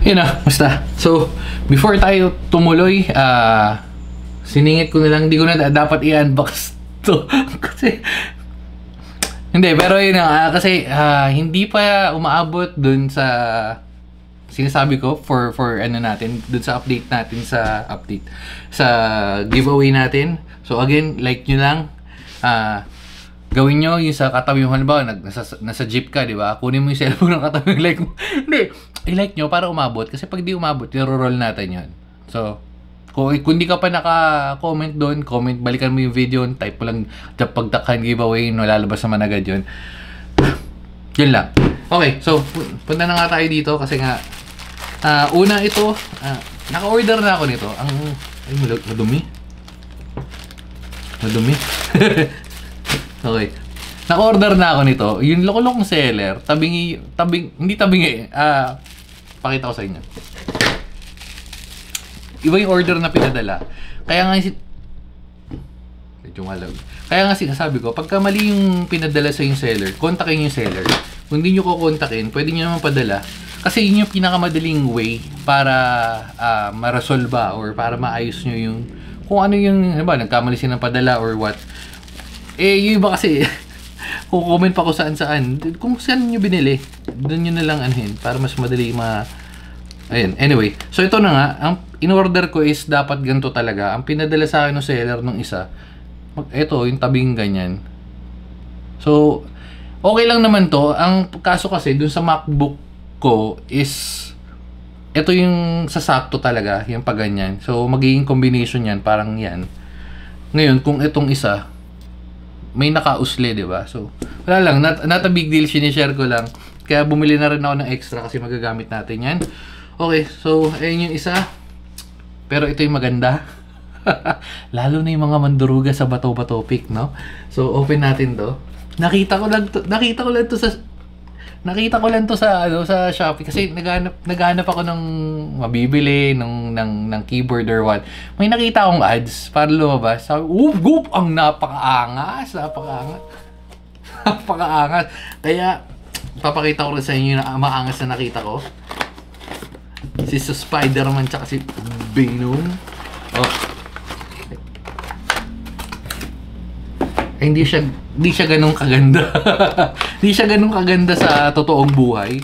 Yun na, basta. So, before tayo tumuloy, siningit ko na lang, hindi ko na dapat i-unbox to. Kasi, hindi, pero yun na, kasi hindi pa umaabot dun sa sinasabi ko for ano natin, dun sa update natin sa giveaway natin. So, again, like nyo lang, gawin nyo yung sa katabi mo, halimbawa, nasa jeep ka, di ba? Kunin mo yung cellphone ng katabi, like mo. Hindi, i-like nyo para umabot. Kasi pag di umabot, i-roll natin yun. So, kung di ka pa naka-comment doon, balikan mo yung video, type mo lang, pagtakhan giveaway, lalabas naman agad yun. Yun lang. Okay, so, punta na nga tayo dito kasi nga, una ito, naka-order na ako nito. Ay, madumi. Madumi. Okay. Naka-order na ako nito. Yung lokolokong seller, hindi tabingi. Pakita ko sa inyo. Iba yung order na pinadala. Kaya nga Kaya nga sinasabi ko, pagka mali yung pinadala sa yung seller, kontakin yung seller. Kung hindi nyo kukontakin, pwede nyo naman padala. Kasi yun yung pinakamadaling way para ma-resolve or para maayos nyo yung kung ano yung, diba, nagkamali sila ng padala or what. Yung iba kasi, kung comment pa ko saan, kung saan nyo binili, doon nyo na lang anhin, para mas madali Ayan, anyway. So, ito na nga, ang in-order ko is dapat ganito talaga. Ang pinadala sa akin ng seller nung isa, ito, yung tabing ganyan. So, okay lang naman to. Ang kaso kasi, dun sa MacBook ko is, ito yung sasakto talaga, yung pagganyan. So, magiging combination yan, parang yan. Ngayon, kung itong isa, may nakausli, di ba? So, wala lang, not a big deal, sinishare ko lang. Kaya bumili na rin ako ng extra kasi magagamit natin yan. Okay, so, ayun yung isa. Pero ito yung maganda. Lalo na yung mga manduruga sa bato-bato pick, no? So, open natin to. Nakita ko lang to sa Shopee kasi naghanap ako ng mabibili ng keyboard or what. May nakita akong ads para lumabas. Sabi, goop, ang napakaangas. Napakaangas. Kaya papakita ko rin sa inyo na maangas na nakita ko. Si Spider-Man tsaka si Venom. Oh. Hindi siya ganun kaganda. Hindi siya ganun kaganda sa totoong buhay.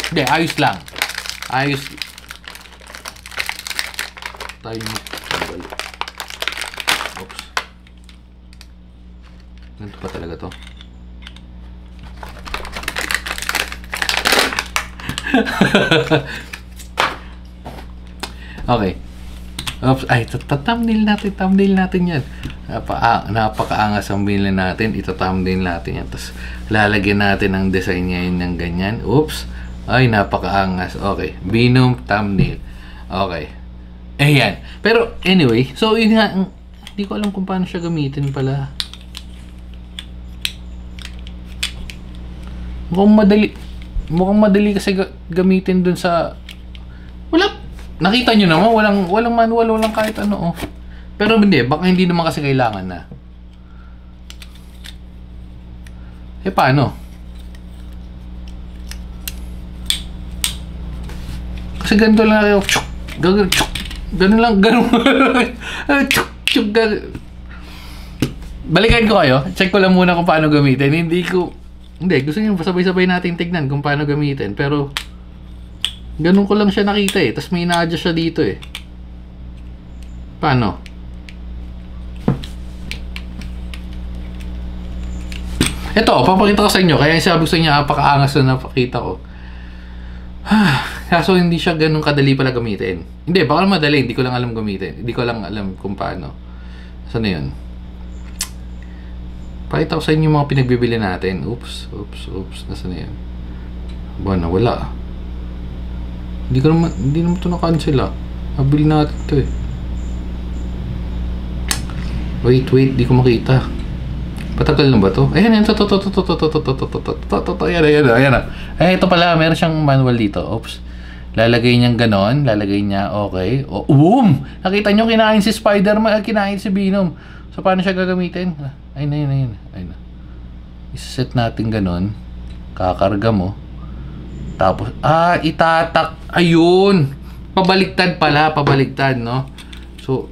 Hindi, ayos lang. Ayos. Tayo magbalik. Oops. Ganito pa talaga to. Okay. Oops, ay, thumbnail natin yan. Napakaangas ang binili natin. Ito thumbnail natin yan. Tapos, lalagyan natin ang design ngayon ng ganyan. Oops. Ay, napakaangas. Okay. Venom thumbnail. Okay. Ayan. Pero, anyway. So, yun nga. Hindi ko alam kung paano siya gamitin pala. Mukhang madali kasi gamitin dun sa... Nakita nyo naman, walang manual, walang kahit ano, oh. Pero hindi, baka hindi naman kasi kailangan na. Paano? Kasi ganito lang kayo, ganun lang, balikan ko kayo, check ko lang muna kung paano gamitin. Hindi, gusto nyo sabay-sabay natin tignan kung paano gamitin, pero ganun ko lang siya nakita tapos may ina-adjust siya dito Paano? Ito, papakita ko sa inyo. Kaya sabi ko sa inyo, napakaangas na napakita ko. Kaso hindi siya ganun kadali pala gamitin. Hindi, baka madali. Hindi ko lang alam gamitin. Hindi ko lang alam kung paano. Saan na yun? Pakita ko sa inyo yung mga pinagbibili natin. Oops. Nasaan na yun? Wala. Hindi naman ito na-cancel Nabili natin ito Wait, di ko makita. Patagal na ba to? Ayan, ito. Ayan. Ito pala, meron siyang manual dito. Oops. Lalagay niyang ganon. Lalagay niya, okay. Boom! Nakita niyo, kinain si Spider-Man, kinain si Venom. So, paano siya gagamitin? Ayun na. Isa-set natin ganon. Kakarga mo. Tapos, itatak. Ayun. Pabaliktad pala, pabaliktad, no? So,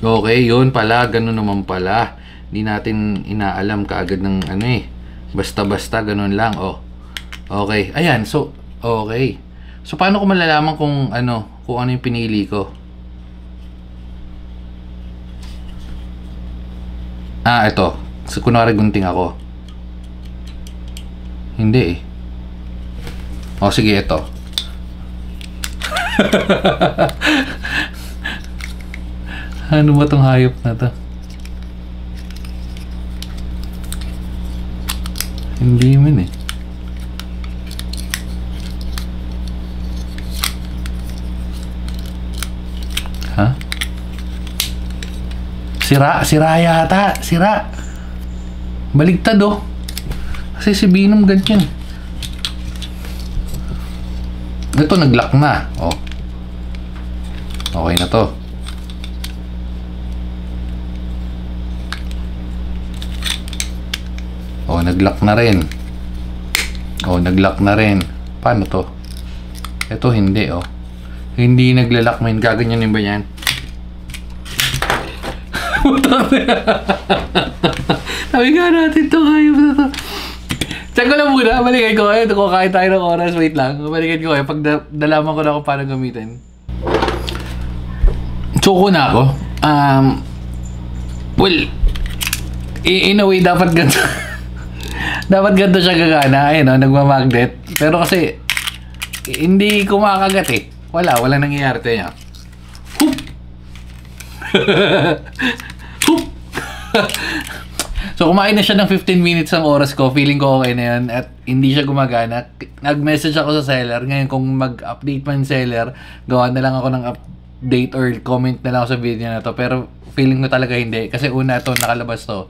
okay, yun pala. Ganun naman pala. Hindi natin inaalam kaagad ng ano eh. Basta-basta, ganun lang. Oh. Okay. Ayan, so, okay. So, paano ko malalaman kung ano yung pinili ko? Ito. So, kunwari gunting ako. Hindi eh. Sige, ito. Ano ba tong hayop na to? Hindi man eh. Ha? Sira yata. Sira. Baligtad oh. Kasi si Venom ganyan. Ito nag-lock na. Oh. Okay na to. Oh, nag-lock na rin. Oh, nag-lock na rin. Paano to? Ito hindi oh. Hindi nagla-lock, man. Gaganyanin ba yan? Sabi nga natin to, hayop na to. Check ko lang muna, balikan ko kayo. Kung kahit tayo ng oras, wait lang. Balikan ko kayo pag nalaman ko na kung paano gamitin. Choco na ako. Well, in a way, dapat ganito. Dapat ganito siya gagana. Ayun o, nagmamagnet. Pero kasi, hindi kumakagat eh. Wala nangyayari tayo niya. Hoop! Hoop! So, kumain na siya ng 15 minutes ang oras ko. Feeling ko okay na yan. At hindi siya gumagana. Nag-message ako sa seller. Ngayon, kung mag-update man yung seller, gawa na lang ako ng update or comment na lang ako sa video na to. Pero, feeling ko talaga hindi. Kasi una to, nakalabas to.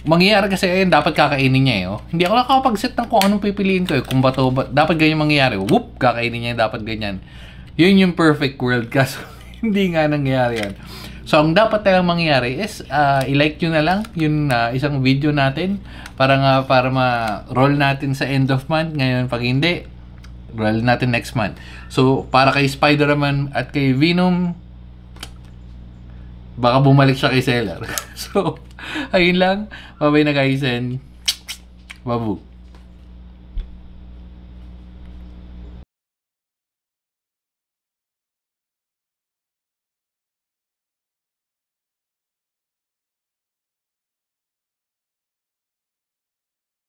Mangyayari kasi ayun, dapat kakainin niya eh. Oh. Hindi ako nakakapag-set ng kung anong pipiliin ko eh. Kung ba to, dapat ganyan mangyayari. Whoop! Kakainin niya, dapat ganyan. Yun yung perfect world. Kaso, hindi nga nangyayari yan. So, ang dapat tayong mangyayari is i-like nyo na lang yung isang video natin para ma-roll natin sa end of month. Ngayon, pag hindi, roll natin next month. So, para kay Spider-Man at kay Venom, baka bumalik siya kay Seller. So, ayun lang. Bye-bye na guys and babu.